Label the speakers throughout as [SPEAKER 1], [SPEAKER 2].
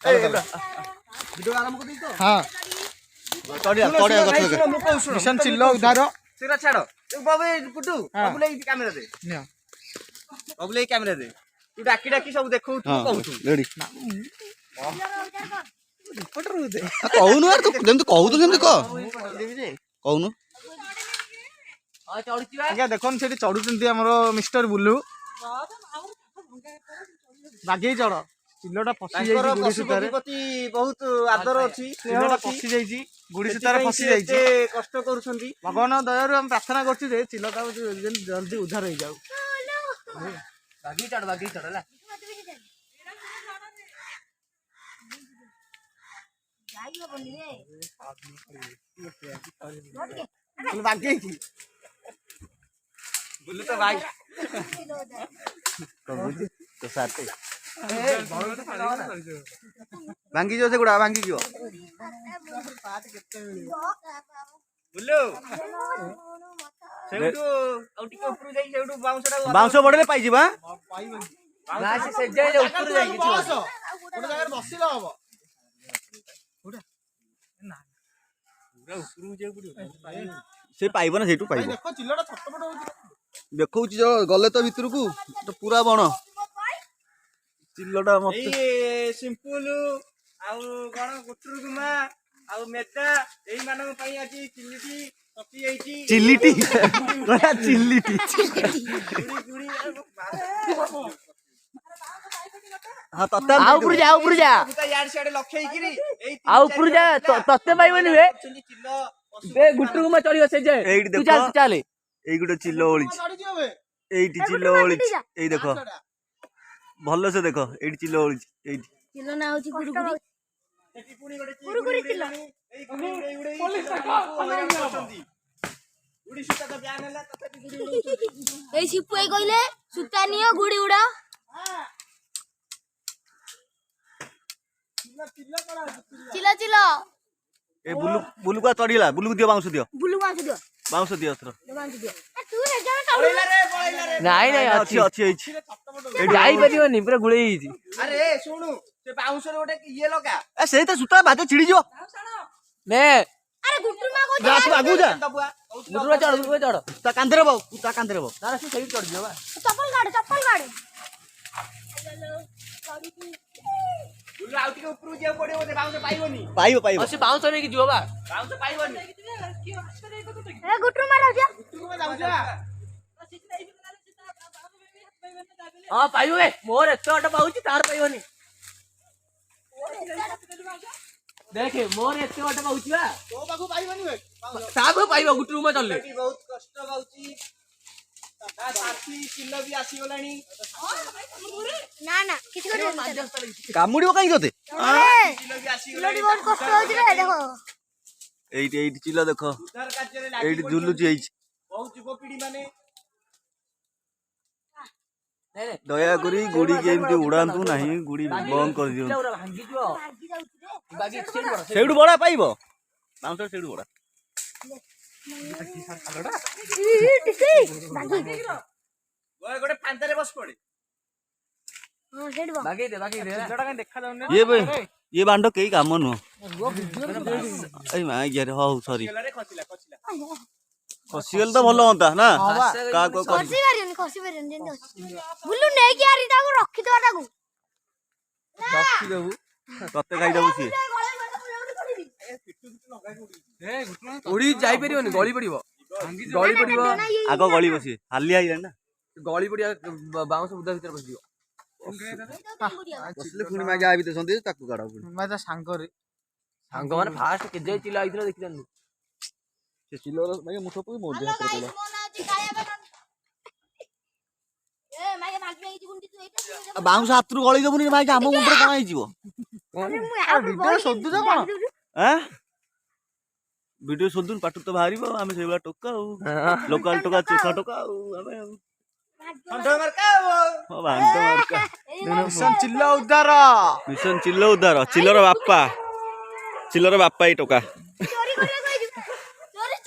[SPEAKER 1] Video आरंभ कर दी तो
[SPEAKER 2] हाँ मिशन चिल्लो उद्धार
[SPEAKER 1] सिरा छाड़ बाबू पुटू बाबू ले कैमरा दे बाबू ले कैमरा दे तू डाकी डाकी सब देखौ तू कहू रेडी रिपोर्टर होते कहूनु यार तू जेम तो कहू तो जेम कहूनु
[SPEAKER 2] आज्ञा देखन से चढ़ुचंती हमर मिस्टर बुल्लू बागे चढ़ चिल्लोटा फसी जाई गुडी सुतारे
[SPEAKER 1] बहुत आदर अछि
[SPEAKER 2] चिल्लोटा फसी जाई गुडी सुतारे फसी जाई
[SPEAKER 1] कष्ट करूछंती
[SPEAKER 2] भगवान दयारु हम प्रार्थना करछु जे चिल्लोटा जल्दी उद्धार हो जाऊ
[SPEAKER 1] बागी चढ़ ला बागे की बोले तो भाई तो साथे भांगी जो से गुड़ा भांगी जो बोलो सेउटू औटी ऊपर जाई सेउटू बाउंस बडले पाइ जिबा ना से जाई ऊपर जाई कि
[SPEAKER 2] गोटे जगह बसिला हबो गोटा ना पूरा ऊपर जे पड़ियो
[SPEAKER 1] से पाइबो ना सेटू पाइबो
[SPEAKER 2] देखो चिल्लोटा छटपट होउची
[SPEAKER 1] देखौची जो गले तो भीतर को तो पूरा बण चिल्लोटा मत ए सिंपल आउ गण गुटरू गुमा आउ मेटा एई मानक पई आजी चिल्लीटी टपी आइची चिल्लीटी गया चिल्लीटी गुड़ी हां तत्ता आ ऊपर जा यार साइड लखई किरी एई आ ऊपर जा तत्ते पाइबनी बे बे गुटरू गुमा चढ़ियो से जे तू चल एई गुटे चिल्लो ओळी एईटी चिल्लो ओळी एई देखो भलो से देखो एटी चिल्लो ओळी एटी
[SPEAKER 3] चिल्लो ना होची गुरुगुरी
[SPEAKER 1] एटी पुनी गुरुगुरी चिल्लो एई गुड़ी पुलिस गुड़ी सुता तो ब्यान हला तते गुड़ी
[SPEAKER 3] एई सिपु ए कइले सुता नियो गुडी उडा चिल्ला
[SPEAKER 1] ए बुलु का चढ़ीला बुलु दियो बाउंस दियो
[SPEAKER 3] बुलु
[SPEAKER 1] बाउंस दियो अत्र
[SPEAKER 3] तू रे जा पळैला रे
[SPEAKER 4] नहीं
[SPEAKER 1] अच्छी
[SPEAKER 4] जाई परियोनी पूरा गुळेई हिची
[SPEAKER 1] अरे सुनु से बाउंस रे गोटे ये लगा ए से तो सुता बाजे छिड़ी जो
[SPEAKER 4] ने
[SPEAKER 3] अरे गुट्टू मा को
[SPEAKER 1] जा तू आगु जा
[SPEAKER 4] गुटुरा चढ़
[SPEAKER 1] ता कांदरे बाऊ
[SPEAKER 4] तारा से सही चढ़ जियो बा
[SPEAKER 3] चप्पल गाड़
[SPEAKER 1] बुलु आउटी के ऊपर जे पड़े ओते बाउंस पाइबो
[SPEAKER 4] असी बाउंस ने की जियो बा
[SPEAKER 1] बाउंस पाइबोनी
[SPEAKER 3] ए गुट्टू मा जा
[SPEAKER 1] तू में जाऊ जा
[SPEAKER 4] हां पाइबो बे मोर एते अट पाउची तार पाइबोनी देखे मोर एते अट पाउची बा
[SPEAKER 1] तो बागु पाइबोनी बे
[SPEAKER 4] साब पाइबो गुटरू में चलले
[SPEAKER 1] बहुत कष्ट बाउची ता साथी चिल्लो भी आसी गलानी
[SPEAKER 3] ना किछ कर
[SPEAKER 1] कामुड़ियो काई होते
[SPEAKER 3] चिल्लो भी आसी गलानी बहुत कष्ट होची रे देखो
[SPEAKER 1] एइटी चिल्लो देखो उधार कार्य रे लागी एइटी जुलुची आइछ बहुत युवा पीढ़ी माने दया करी गुड़ी के एमती उड़ांतु नहीं गुड़ी बंद कर दियो
[SPEAKER 4] भांगी जो बाकी एक्सचेंज कर
[SPEAKER 1] सेडू बड़ा पाइबो बाउंसर सेडू बड़ा ओए गोटे फांतारे बस पड़े
[SPEAKER 3] हां सेड बा
[SPEAKER 4] बाकी दे
[SPEAKER 2] चिल्लोटा कहीं देखा जाउने
[SPEAKER 1] ये भाई ये बांडो केई काम नु ए मा यार हो सॉरी खसियल तो भलो होता ना का को
[SPEAKER 3] खसी परियन जेंद अछि बुल्लू नै कि यार ताको रखि दो ताको
[SPEAKER 1] रखी देबू तते खाइ देबू सी
[SPEAKER 4] उड़ी जाई परियोनी गली पड़िबो
[SPEAKER 1] आगो गली बसी हाली आइला ना
[SPEAKER 4] गली पड़िया बाउंस उदा भीतर बस दियो
[SPEAKER 1] बसले पुनी मागे आबि त संदे ताकू काढा पुनी
[SPEAKER 2] मैं तो सांग रे
[SPEAKER 4] सांग माने फास्ट के जे चिल्ला आइथिला देखि जानु
[SPEAKER 1] से चिल्लो मागे मुठो पुई मोर दे हाथ
[SPEAKER 3] ए मागे भागी आइछि गुंडी तू एटा
[SPEAKER 1] बाउंस हातरू गळी देबुनी मागे हम मुंडरे कोन आइजिवो
[SPEAKER 2] वीडियो सोदु जा कोन
[SPEAKER 1] हैं वीडियो सोदुन पाटु तो बाहरिबो आमे सेबला टोका लोकल टोका चोखा टोका आमे हंडो मारका ओ भांडो मारका
[SPEAKER 2] मिशन चिल्लो उद्धार
[SPEAKER 1] चिल्लोर बाप्पा ई टोका
[SPEAKER 3] चोरी करे कहि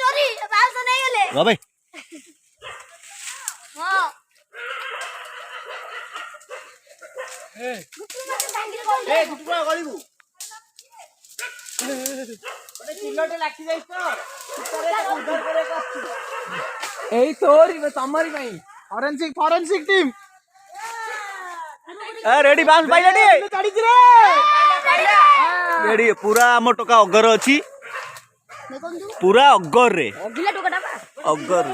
[SPEAKER 3] चोरी बास नै गेले
[SPEAKER 1] बाबे
[SPEAKER 3] हां
[SPEAKER 2] ଏ ଗୁଟୁମା ଗଳିବୁ ଗୋଟେ ଚିଲଟେ ଲାଖି ଯାଇ ତ ଭିତରେ ତାକୁ ଉଦ୍ଧାର କରିବାକୁ ଆସିଛୁ।
[SPEAKER 1] ଏଇ ତୋରି ତମରି ପାଇଁ
[SPEAKER 2] ଫରେନ୍ସିକ ଟିମ୍
[SPEAKER 5] रेडी बांस पाइला रे
[SPEAKER 2] चढ़ी रे
[SPEAKER 5] रेडी पूरा आम टोका अगर अच्छी पूरा अगर रे
[SPEAKER 3] गिला टोकाटा बा
[SPEAKER 5] अगर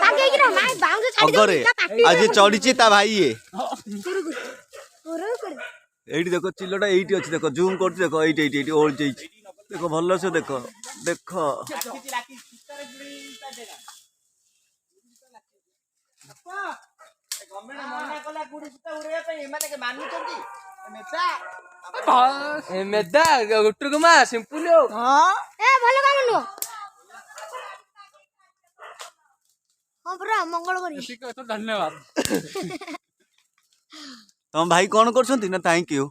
[SPEAKER 3] ताके कि ना मैं बाउंड छाड़ी
[SPEAKER 5] अगर रे आज चढ़ी ता भाई ये
[SPEAKER 3] कर
[SPEAKER 5] एठी देखो चिल्लोटा एठी अछि देखो जूम करछ देखो एठी एठी एठी ओल जाई देखो भल्लो से देखो देखो
[SPEAKER 2] गवर्नमेंट मना कला गुडी सुता उड़े पे माने के मानु चंदी नेता
[SPEAKER 1] मेदा गुटुकुमा सिंपल
[SPEAKER 2] हां
[SPEAKER 3] ए भलो काम नु हां बरा मंगल करी
[SPEAKER 1] ठीक है तो धन्यवाद
[SPEAKER 5] तुम भाई कौन करछंती ना थैंक यू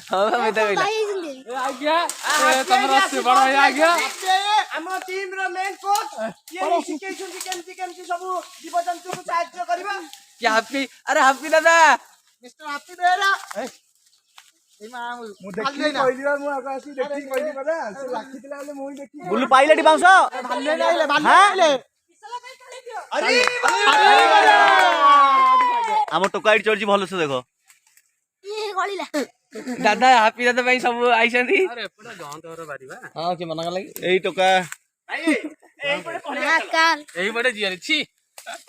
[SPEAKER 1] हां मेदा कहला
[SPEAKER 3] भाई जिंदगी
[SPEAKER 1] आ गया तमरा से बड़ा आ गया
[SPEAKER 2] हम टीम रो मेन कोच ये शिकै छुंती केमती सब जीवजंतु को सहायता करबा
[SPEAKER 1] क्या हैप्पी अरे हैप्पी दादा
[SPEAKER 2] मिस्टर हैप्पी देला ए मा मु देखि कहलिवा मु आगा आसी देखि कहली बला से लाखितला ले मु देखि
[SPEAKER 5] बुल्लू पाइला डी बांस
[SPEAKER 2] भाले नाइले अरे
[SPEAKER 5] हम टोका एठी चढ़ी भल्लो से देखो
[SPEAKER 3] ये गळिला
[SPEAKER 1] दादा हैप्पी दादा भाई सब आइछंती अरे एपटा गंत और बारीबा हां के मना लागि
[SPEAKER 5] एई टोका
[SPEAKER 3] ना काल
[SPEAKER 1] एही बडे जियारी छी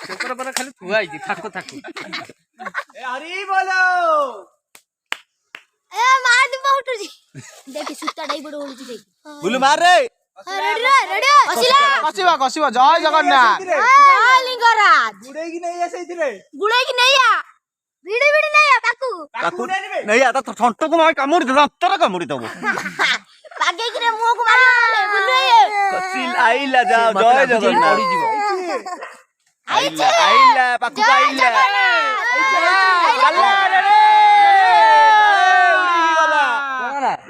[SPEAKER 1] पेपर पर खाली थुआ आइजी थाको थाको
[SPEAKER 2] ए हरी बोलो
[SPEAKER 3] ए मार दे बहुट जी देखि सुत्ता डाई बड होली देखि
[SPEAKER 5] बुल्लू मार रे
[SPEAKER 3] रेडी असिला
[SPEAKER 2] कसिवा जय जगन्नाथ
[SPEAKER 3] जय लिंगराज
[SPEAKER 2] गुडे की नहीं ऐसे
[SPEAKER 3] गुळे की नहीं आ वीडी वीडी नहीं आ ताकू
[SPEAKER 5] ताकू नहीं आता तो ठंटो को मार कामुड़ी दे अंतर कामुड़ी दबो
[SPEAKER 3] पागे कि रे मुंह को मार बुल्लू ये
[SPEAKER 5] कसिल आइला जा जय जगन्नाथ
[SPEAKER 1] पड़ी जीवो
[SPEAKER 5] आइला आइला पाकू आइला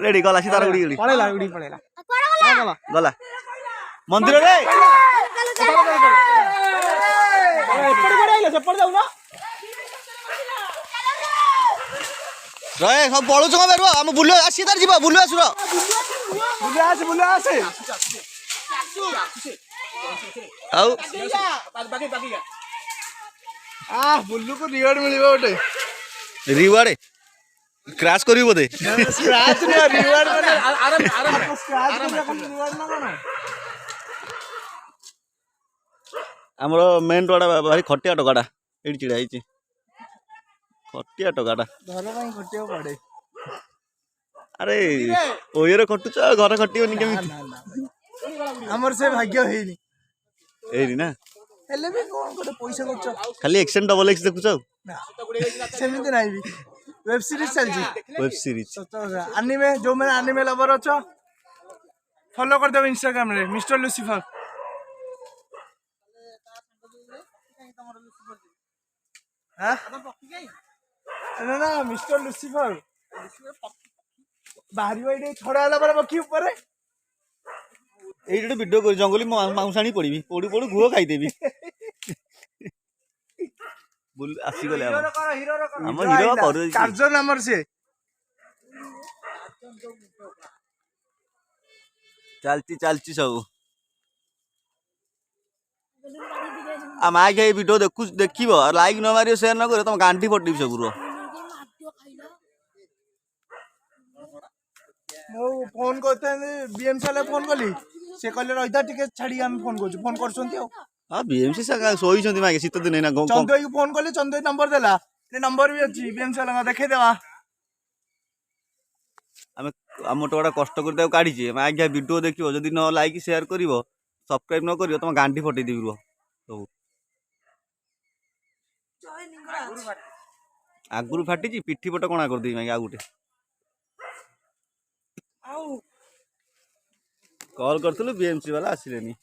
[SPEAKER 5] रेडी गला सीतार उड़ी उड़ी
[SPEAKER 2] पळेला
[SPEAKER 5] गला मंदिर रे
[SPEAKER 2] एपड़ बडाइला सेपड़ जाऊ ना
[SPEAKER 5] रे सब पळु छ बेरवा हम बुल्लू आसी तार जीवा बुल्लू आसुरो
[SPEAKER 2] बुला आसे
[SPEAKER 5] आउ
[SPEAKER 2] बाकी आ बुल्लू को रिवार्ड मिलिबो ओटे
[SPEAKER 5] रिवार्ड क्रैश करी बोदे
[SPEAKER 2] स्क्रैच रे रिवार्ड माने आराम स्क्रैच को रिवार्ड ना कोन
[SPEAKER 5] हमरो मेन रोड भारी खटिया टोकाटा एडी चिड़ा आइची खटिया टोकाटा
[SPEAKER 2] घर में खटियो पड़े
[SPEAKER 5] अरे ओयरे खटुच घर खटियोनी केमी
[SPEAKER 2] हमर से भाग्य हेनी
[SPEAKER 5] एरी ना
[SPEAKER 2] हेले भी कोन कोटे पैसा खर्च
[SPEAKER 5] खाली एक्शन डबल एक्स देखुच
[SPEAKER 2] ना सेमिति नाही भी वेब सीरीज चल जी
[SPEAKER 5] वेब सीरीज
[SPEAKER 2] एनिमे जो मैंने एनिमे लवर अछ फॉलो कर देबो इंस्टाग्राम रे मिस्टर लूसीफर हां ना ना मिस्टर लूसीफर बाहरी वाइडे छड़ा वाला पर पक्षी ऊपर है
[SPEAKER 5] एइडे वीडियो कर जंगली माउसाणी पड़ीबी पड़ू पड़ू गुह खाई देबी बुल आसी गले हम हीरो करू
[SPEAKER 2] कार्जो नंबर से
[SPEAKER 5] चलती सब हम आगे वीडियो देखिबो और लाइक न मारियो शेयर न करियो तुम गांठी फटिबी सब रो
[SPEAKER 2] मो फोन करते बीएमसी वाले फोन कली से कहले रहिदा टिके छाड़ी हम फोन करछंती हो
[SPEAKER 5] हां बीएमसी सा सोई छंती मागे शीत दिन ना
[SPEAKER 2] चंदोई को फोन कले चंदोई नंबर देला ने नंबर भी अछि बीएमसी वाला देखे देवा
[SPEAKER 5] हम हम टोड़ा कष्ट करते काढी जे आगे वीडियो देखिबो जदी न लाइक शेयर करिवो सब्सक्राइब न करियो तुम गांठी फटि देबी रो सब आगुरु फाटी जी पिठी पट कोना कर देई मागे आ गुटे कॉल करथुलु बीएमसी वाला आसिलेनी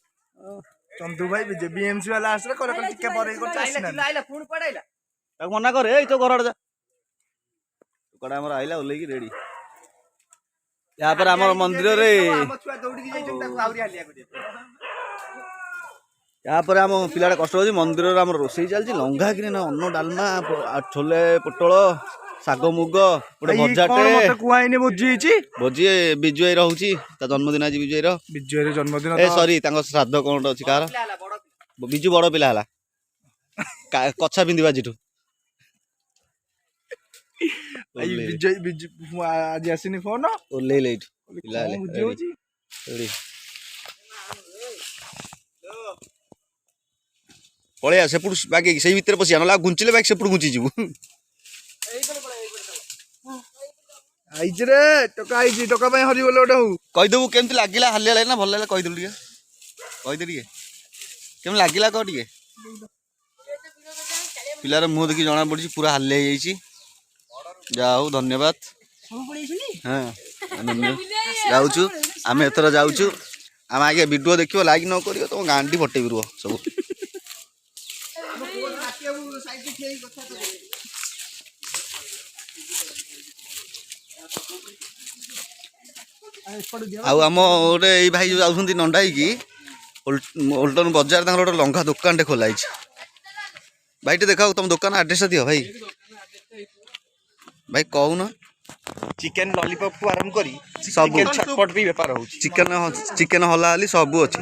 [SPEAKER 2] चंदू भाई बीएमसी वाला आसले करे टिके परे को आइला
[SPEAKER 4] आइला फोन पड़ाइला
[SPEAKER 5] ताक मना करे ए तो घर जा कड़ा हमर आइला ओले की रेडी यहाँ पर हमर मंदिर रे
[SPEAKER 2] हम छुआ दौड़ी की जाइछन ताको आउरी हालिया को
[SPEAKER 5] यहाँ पर हम पिलाटा कष्ट होची मंदिर रे हमर रोसई चलची लंघा कि ना अन्न डालमा छोले पोटल ଶାଗ ମୁଗ ଗୋଟେ ଭଜାଟେ
[SPEAKER 2] ମତେ କୁହାଇନି ଭୋଜି ହେଇଛି
[SPEAKER 5] ଭୋଜି ବିଜୁ ଭାଇ ରହୁଛି ତା ଜନ୍ମଦିନ ଆଜି ବିଜୁ ଭାଇର
[SPEAKER 2] ବିଜୟର ଜନ୍ମଦିନ
[SPEAKER 5] ଏ ସରି ତାଙ୍କ ଶ୍ରାଦ୍ଧ କଣ ଗୋଟେ ଅଛି କାହାର ବିଜୁ ବଡ ପିଲା ହେଲା କଛା ପିନ୍ଧିବା ଆଜିଠୁ
[SPEAKER 2] ବିଜୟ ବିଜୁ ଆଜି ଆସିନି ଫୋନ
[SPEAKER 5] ଓହ୍ଲେଇଲେ ଏଇଠୁ ପିଲା
[SPEAKER 2] କଣ
[SPEAKER 5] ହେଲେ
[SPEAKER 2] ଭୋଜି ହଉଛି
[SPEAKER 5] ପଳେଇଆ ସେପଟୁ ବାକି ସେଇ ଭିତରେ ପଶିଆ ନହେଲେ ଆଉ ଘୁଞ୍ଚିଲେ ବାକି ସେପଟୁ ଘୁଞ୍ଚି ଯିବୁ
[SPEAKER 2] ଆଇଛି ରେ ଟକା ଆଇଛି ଟକା ପାଇଁ ହରିବଲେ ଗୋଟେ ହଉ
[SPEAKER 5] କହିଦେବୁ କେମିତି ଲାଗିଲା ହାଲିଆ ଲାଗିଲା ଭଲ ଲାଗିଲା କହିଦେବୁ ଟିକେ କହିଦେ ଟିକେ କେମିତି ଲାଗିଲା କହ ଟିକେ ପିଲାର ମୁହଁ ଦେଖି ଜଣା ପଡୁଛି ପୁରା ହାଲିଆ ହେଇଯାଇଛି ଯାହା ହଉ ଧନ୍ୟବାଦ ହଁ ଯାଉଛୁ ଆମେ ଏଥର ଯାଉଛୁ ଆମେ ଆଜ୍ଞା ଭିଡ଼ିଓ ଦେଖିବ ଲାଇକ୍ ନ କରିବ ତମ ଗାଣ୍ଡି ଫଟେଇବି ରୁହ ସବୁ ଆଉ ଆମ ଗୋଟେ ଏଇ ଭାଇ ଯୋଉ ଯାଉଛନ୍ତି ନଣ୍ଡା ହେଇକି ଓଲ୍ଟନ ବଜାର ତାଙ୍କର ଗୋଟେ ଲଙ୍ଘା ଦୋକାନଟେ ଖୋଲା ହେଇଛି ଭାଇଟେ ଦେଖାଉ ତମ ଦୋକାନ ଆଡ୍ରେସ ଦିଅ ଭାଇ ଭାଇ କହୁନ
[SPEAKER 2] ଚିକେନ ଲଲିପପ ଠୁ ଆରମ୍ଭ କରି
[SPEAKER 5] ସବୁ
[SPEAKER 2] ଛଟପଟ ବି ବେପାର ହଉଛି
[SPEAKER 5] ଚିକେନ ହଲା ହଲି ସବୁ ଅଛି